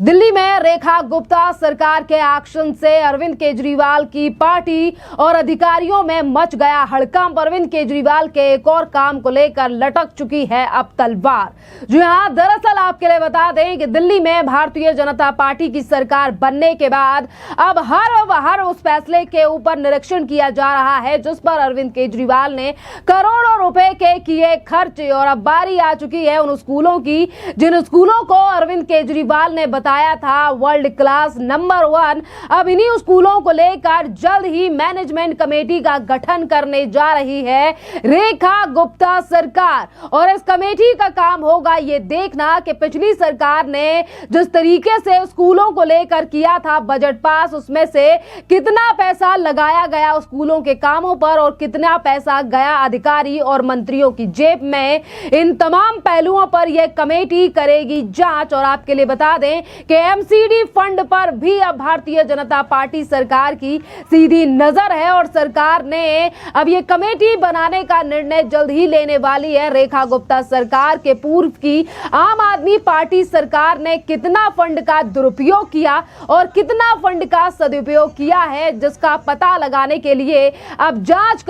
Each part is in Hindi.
दिल्ली में रेखा गुप्ता सरकार के एक्शन से अरविंद केजरीवाल की पार्टी और अधिकारियों में मच गया हड़कंप। अरविंद केजरीवाल के एक और काम को लेकर लटक चुकी है अब तलवार। जी हां, दरअसल आपके लिए बता दें कि दिल्ली में भारतीय जनता पार्टी की सरकार बनने के बाद अब हर उस फैसले के ऊपर निरीक्षण किया जा रहा है जिस पर अरविंद केजरीवाल ने करोड़ों रुपए के किए खर्च। और अब बारी आ चुकी है उन स्कूलों की जिन स्कूलों को अरविंद केजरीवाल ने बताया था वर्ल्ड क्लास नंबर 1। अब इन्हीं स्कूलों को लेकर जल्द ही मैनेजमेंट कमेटी का गठन करने जा रही है रेखा गुप्ता सरकार। और इस कमेटी का काम होगा ये देखना कि पिछली सरकार ने जिस तरीके से स्कूलों को लेकर किया था बजट पास, उसमें से कितना पैसा लगाया गया स्कूलों के कामों पर और कितना पैसा गया अधिकारी और मंत्रियों की जेब में। इन तमाम पहलुओं पर यह कमेटी करेगी जांच। और आपके लिए बता दें कि एमसीडी फंड पर भी अब भारतीय जनता पार्टी सरकार की सीधी नजर है और सरकार ने अब ये कमेटी बनाने का निर्णय जल्द ही लेने वाली है। रेखा गुप्ता सरकार के पूर्व की आम आदमी पार्टी सरकार ने कितना फंड का दुरुपयोग किया और कितना फंड का सदुपयोग किया है जिसका पता लगाने के लिए अब जांच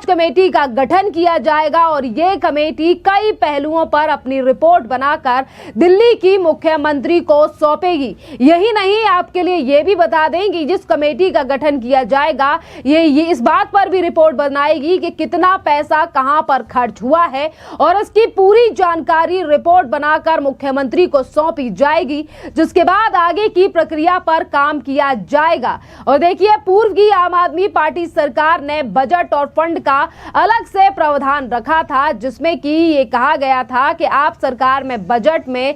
कमेटी का गठन किया जाएगा। और ये कमेटी कई पहलुओं पर अपनी रिपोर्ट बनाकर दिल्ली की मुख्यमंत्री को सौंपेगी। यही नहीं, आपके लिए ये भी बता दें कि जिस कमेटी का गठन किया जाएगा ये इस बात पर भी रिपोर्ट बनाएगी कि कितना पैसा कहां पर खर्च हुआ है और इसकी पूरी जानकारी रिपोर्ट बनाकर मुख्यमंत्री को सौंपी जाएगी जिसके बाद आगे की प्रक्रिया पर काम किया जाएगा। और देखिए, पूर्व की आम आदमी पार्टी सरकार ने बजट और फंड का अलग से प्रावधान रखा था जिसमें कि ये कहा गया था कि आप सरकार में बजट में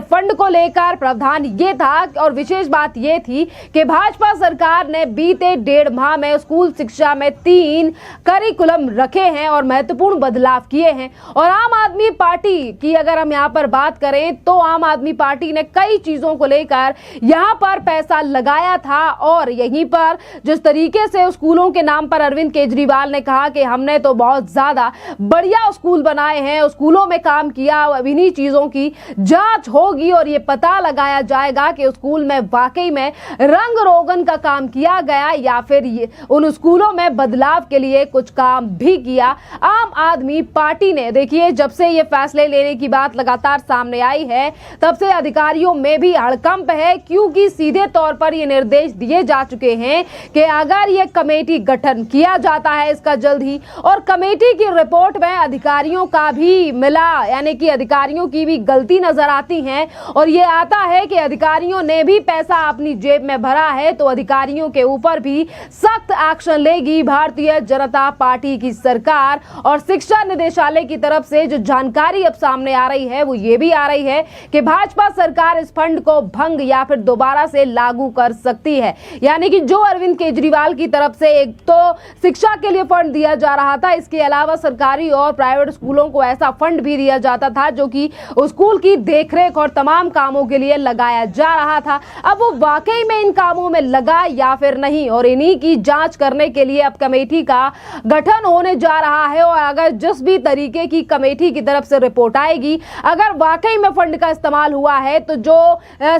फंड को लेकर प्रावधान ये था और विशेष बात ये थी कि भाजपा सरकार ने बीते 1.5 माह में स्कूल शिक्षा में 3 करिकुलम रखे हैं और महत्वपूर्ण बदलाव किए हैं। और आम आदमी पार्टी की अगर हम यहाँ पर बात करें तो आम आदमी पार्टी ने कई चीजों को लेकर यहाँ पर पैसा लगाया था। और यहीं पर जिस तरीके से स्कूलों के नाम पर अरविंद केजरीवाल ने कहा कि हमने तो बहुत ज्यादा बढ़िया स्कूल बनाए हैं, स्कूलों में काम किया, अब इन्हीं चीजों की जांच होगी और ये पता लगाया जाएगा कि स्कूल में वाकई में रंग रोगन का काम किया गया या फिर उन स्कूलों में बदलाव के लिए कुछ काम भी किया आम आदमी पार्टी ने। देखिए, जब से ये फैसले लेने की बात लगातार सामने आई है तब से अधिकारियों में भी हड़कंप है क्योंकि सीधे तौर पर ये निर्देश दिए जा चुके हैं कि अगर ये कमेटी गठन किया जाता है इसका जल्द ही और कमेटी की रिपोर्ट में अधिकारियों का भी मिला यानी कि अधिकारियों की भी गलती नजर आती है और ये आता है कि अधिकारियों ने भी पैसा अपनी जेब में भरा है तो अधिकारियों के ऊपर भी सख्त एक्शन लेगी भारतीय जनता पार्टी की सरकार। और शिक्षा निदेशालय की तरफ से जो जानकारी अब सामने आ रही है वो ये भी आ रही है कि भाजपा सरकार इस फंड को भंग या फिर दोबारा से लागू कर सकती है। यानी कि जो अरविंद केजरीवाल की तरफ से एक तो शिक्षा के लिए फंड दिया जा रहा था, इसके अलावा सरकारी और प्राइवेट स्कूलों को ऐसा फंड भी दिया जाता था जो कि स्कूल की देखरेख और तमाम कामों के लिए लगाया जा रहा था। अब वो वाकई में इन कामों में लगा या फिर नहीं और इन्हीं की जांच करने के लिए अब कमेटी का गठन होने जा रहा है। और अगर जिस भी तरीके की कमेटी की तरफ से रिपोर्ट आएगी, अगर वाकई में फंड का इस्तेमाल हुआ है तो जो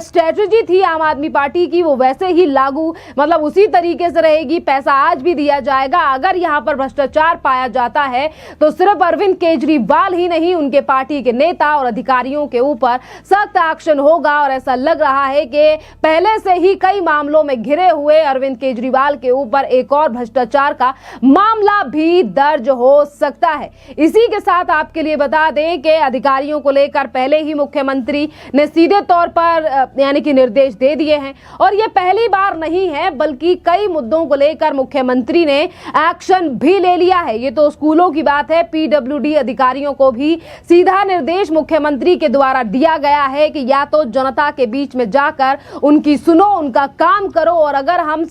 स्ट्रेटजी थी आम आदमी पार्टी की वो वैसे ही लागू मतलब उसी तरीके से रहेगी, पैसा आज भी दिया जाएगा। अगर यहाँ पर भ्रष्टाचार पाया जाता है तो सिर्फ अरविंद केजरीवाल ही नहीं, उनके पार्टी के नेता और अधिकारियों के ऊपर सख्त एक्शन होगा। और ऐसा लग रहा है कि पहले से ही कई मामलों में घिरे हुए अरविंद केजरीवाल के ऊपर एक और भ्रष्टाचार का मामला भी दर्ज हो सकता है। इसी के साथ आपके लिए बता दें कि अधिकारियों को लेकर पहले ही मुख्यमंत्री ने सीधे तौर पर यानी कि निर्देश दे दिए हैं और ये पहली बार नहीं है बल्कि कई मुद्दों को लेकर मुख्यमंत्री ने एक्शन भी ले लिया है। ये तो स्कूलों की बात है, पीडब्ल्यूडी अधिकारियों को भी सीधा निर्देश मुख्यमंत्री के द्वारा दिया गया है कि या तो जनता के बीच में जाकर उनकी सुनो, उनका काम करो और अगर हम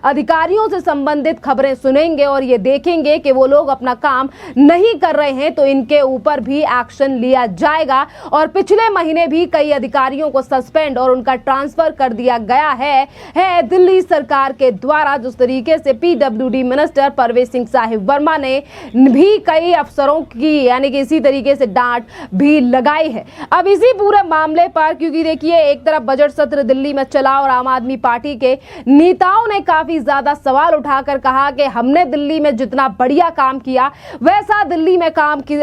अधिकारियों से संबंधित खबरें सुनेंगे और ये देखेंगे कि वो लोग अपना काम नहीं कर रहे हैं तो इनके ऊपर भी एक्शन लिया जाएगा। और पिछले महीने भी कई अधिकारियों को सस्पेंड और उनका ट्रांसफर कर दिया गया है दिल्ली सरकार के द्वारा। जिस तरीके से पीडब्ल्यूडी मिनिस्टर परवेज सिंह साहिब वर्मा ने भी कई अफसरों की यानी कि इसी तरीके से डांट भी लगाई है। अब इसी पूरे मामले पर, क्योंकि देखिए एक तरफ बजट सत्र दिल्ली में चला और आम आदमी पार्टी के नेताओं ने काफी ज्यादा सवाल उठाकर कहा कि हमने दिल्ली में जितना बढ़िया काम किया वैसा दिल्ली में काम की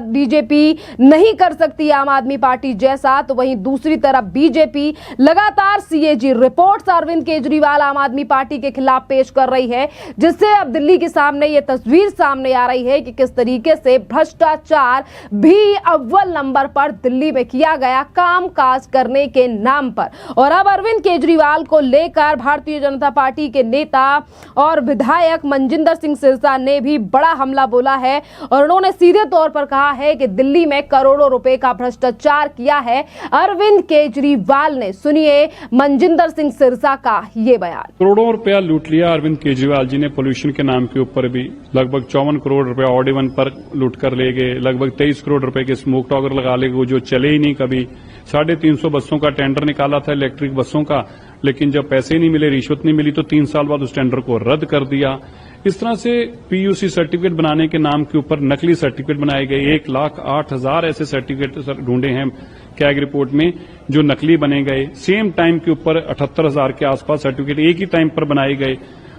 बीजेपी नहीं कर सकती आम आदमी पार्टी जैसा। तो वहीं दूसरी तरफ बीजेपी लगातार सीएजी रिपोर्ट्स अरविंद केजरीवाल आम आदमी पार्टी के खिलाफ पेश कर रही है, जिससे अब दिल्ली के सामने ये तस्वीर सामने आ रही है कि किस तरीके से भ्रष्टाचार भी अव्वल नंबर पर दिल्ली में किया गया कामकाज करने के नाम पर। और अब अरविंद केजरीवाल को लेकर भारतीय जनता पार्टी के नेता और विधायक मनजिंदर सिंह सिरसा ने भी बड़ा हमला बोला है और उन्होंने सीधे तौर पर कहा है कि दिल्ली में करोड़ों रुपए का भ्रष्टाचार किया है अरविंद केजरीवाल ने। सुनिए मनजिंदर सिंह सिरसा का ये बयान। करोड़ों रुपया लूट लिया अरविंद केजरीवाल जी ने पोल्यूशन के नाम के ऊपर भी। लगभग 54 करोड़ रुपया ऑड इवन पर लूट कर ले गए। लगभग 23 करोड़ रुपए के स्मोक टॉगर लगा ले गए जो चले ही नहीं कभी। 350 बसों का टेंडर निकाला था इलेक्ट्रिक बसों का, लेकिन जब पैसे नहीं मिले, रिश्वत नहीं मिली तो 3 साल बाद उस टेंडर को रद्द कर दिया। इस तरह से पीयूसी सर्टिफिकेट बनाने के नाम के ऊपर नकली सर्टिफिकेट बनाए गए। 1,08,000 ऐसे सर्टिफिकेट ढूंढे हैं कैग रिपोर्ट में जो नकली बने गए। सेम टाइम के ऊपर 78,000 के आसपास सर्टिफिकेट एक ही टाइम पर बनाए गए।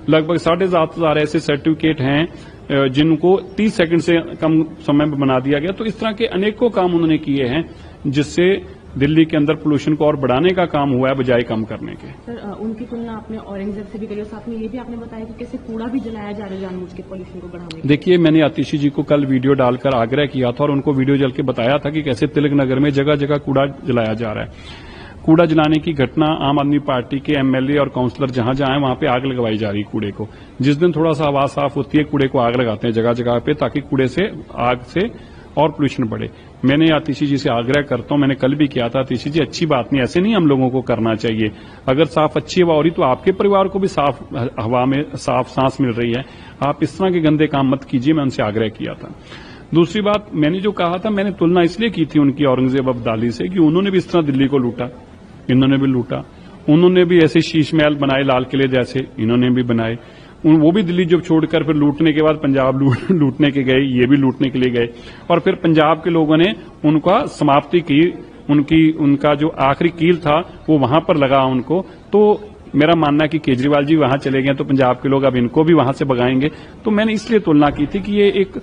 लगभग 7,500 ऐसे सर्टिफिकेट हैं जिनको 30 सेकंड से कम समय में बना दिया गया। तो इस तरह के अनेकों काम उन्होंने किए हैं जिससे दिल्ली के अंदर पोल्यूशन को और बढ़ाने का काम हुआ है बजाय कम करने के। सर, उनकी तुलना आपने औरंगजेब से भी करी और साथ में ये भी आपने बताया कि कैसे कूड़ा भी जलाया जा रहा है जानबूझ के पोल्यूशन को बढ़ाने के। देखिए, मैंने आतिशी जी को कल वीडियो डालकर आग्रह किया था और उनको वीडियो जल के बताया था कि कैसे तिलक नगर में जगह जगह कूड़ा जलाया जा रहा है। कूड़ा जलाने की घटना आम आदमी पार्टी के एमएलए और काउंसलर जहां जहां है वहां पे आग लगवाई जा रही कूड़े को। जिस दिन थोड़ा सा हवा साफ होती है कूड़े को आग लगाते हैं जगह जगह पे, ताकि कूड़े से आग से और पोल्यूशन बढ़े। मैंने आतिशी जी से आग्रह करता हूं, मैंने कल भी किया था, आतिशी जी अच्छी बात नहीं, ऐसे नहीं हम लोगों को करना चाहिए। अगर साफ अच्छी हवा हो रही तो आपके परिवार को भी साफ हवा में साफ सांस मिल रही है, आप इस तरह के गंदे काम मत कीजिए। मैं उनसे आग्रह किया था। दूसरी बात मैंने जो कहा था, मैंने तुलना इसलिए की थी उनकी औरंगजेब अब्दाली से कि उन्होंने भी इस तरह दिल्ली को लूटा, इन्होंने भी लूटा। उन्होंने भी ऐसे शीश महल बनाए लाल किले जैसे, इन्होंने भी बनाए। वो भी दिल्ली जब छोड़कर फिर लूटने के बाद पंजाब लूटने के गए, ये भी लूटने के लिए गए और फिर पंजाब के लोगों ने उनका समाप्ति की। उनका जो आखिरी कील था वो वहां पर लगा उनको। तो मेरा मानना है कि केजरीवाल जी वहां चले गए तो पंजाब के लोग अब इनको भी वहां से भगाएंगे। तो मैंने इसलिए तुलना की थी कि ये एक,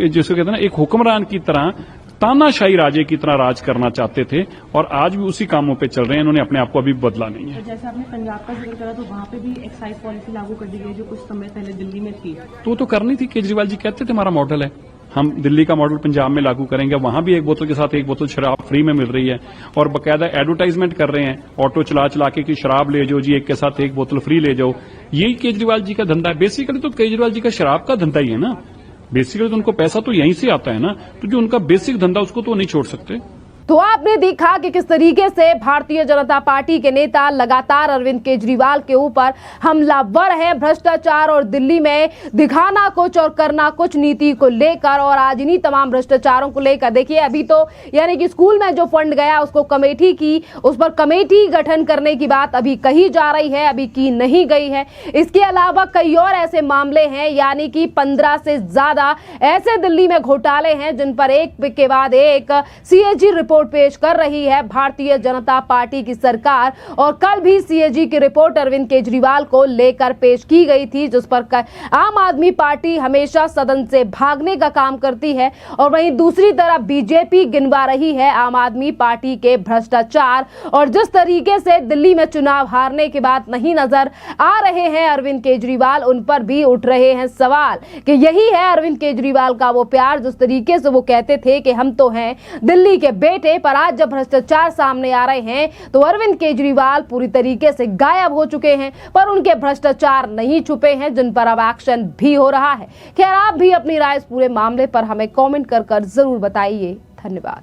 जिसको कहते हैं ना, एक हुक्मरान की तरह तानाशाही राजे की तरह राज करना चाहते थे और आज भी उसी कामों पे चल रहे हैं। इन्होंने अपने आप को अभी बदला नहीं है। तो जैसे आपने पंजाब का जिक्र करा तो वहां पे भी एक्साइज पॉलिसी लागू कर दी गई जो कुछ समय पहले दिल्ली में थी। तो करनी थी। केजरीवाल जी कहते थे हमारा मॉडल है, हम दिल्ली का मॉडल पंजाब में लागू करेंगे। वहां भी एक बोतल के साथ एक बोतल शराब फ्री में मिल रही है और बकायदा एडवर्टाइजमेंट कर रहे हैं, ऑटो चला चला के कि शराब ले जाओ जी, एक के साथ एक बोतल फ्री ले जाओ। यही केजरीवाल जी का धंधा है। बेसिकली तो केजरीवाल जी का शराब का धंधा ही है ना, बेसिकली तो उनको पैसा तो यहीं से आता है ना, तो जो उनका बेसिक धंधा उसको तो नहीं छोड़ सकते। तो आपने देखा कि किस तरीके से भारतीय जनता पार्टी के नेता लगातार अरविंद केजरीवाल के ऊपर हमलावर हैं भ्रष्टाचार और दिल्ली में दिखाना कुछ और करना कुछ नीति को लेकर। और आज इन्हीं तमाम भ्रष्टाचारों को लेकर देखिए अभी तो यानी कि स्कूल में जो फंड गया उसको कमेटी की, उस पर कमेटी गठन करने की बात अभी कही जा रही है, अभी की नहीं गई है। इसके अलावा कई और ऐसे मामले हैं, यानी कि 15 से ज्यादा ऐसे दिल्ली में घोटाले हैं जिन पर एक के बाद एक सीएजी रिपोर्ट पेश कर रही है भारतीय जनता पार्टी की सरकार। और कल भी सीएजी की रिपोर्ट अरविंद केजरीवाल को लेकर पेश की गई थी, जिस पर आम आदमी पार्टी हमेशा सदन से भागने का काम करती है और वहीं दूसरी तरफ बीजेपी गिनवा रही है आम आदमी पार्टी के भ्रष्टाचार। और जिस तरीके से दिल्ली में चुनाव हारने के बाद नहीं नजर आ रहे हैं अरविंद केजरीवाल, उन पर भी उठ रहे हैं सवाल कि यही है अरविंद केजरीवाल का वो प्यार जिस तरीके से वो कहते थे कि हम तो हैं दिल्ली के बेटे। पर आज जब भ्रष्टाचार सामने आ रहे हैं तो अरविंद केजरीवाल पूरी तरीके से गायब हो चुके हैं, पर उनके भ्रष्टाचार नहीं छुपे हैं जिन पर अब एक्शन भी हो रहा है। खैर, आप भी अपनी राय इस पूरे मामले पर हमें कमेंट कर जरूर बताइए। धन्यवाद।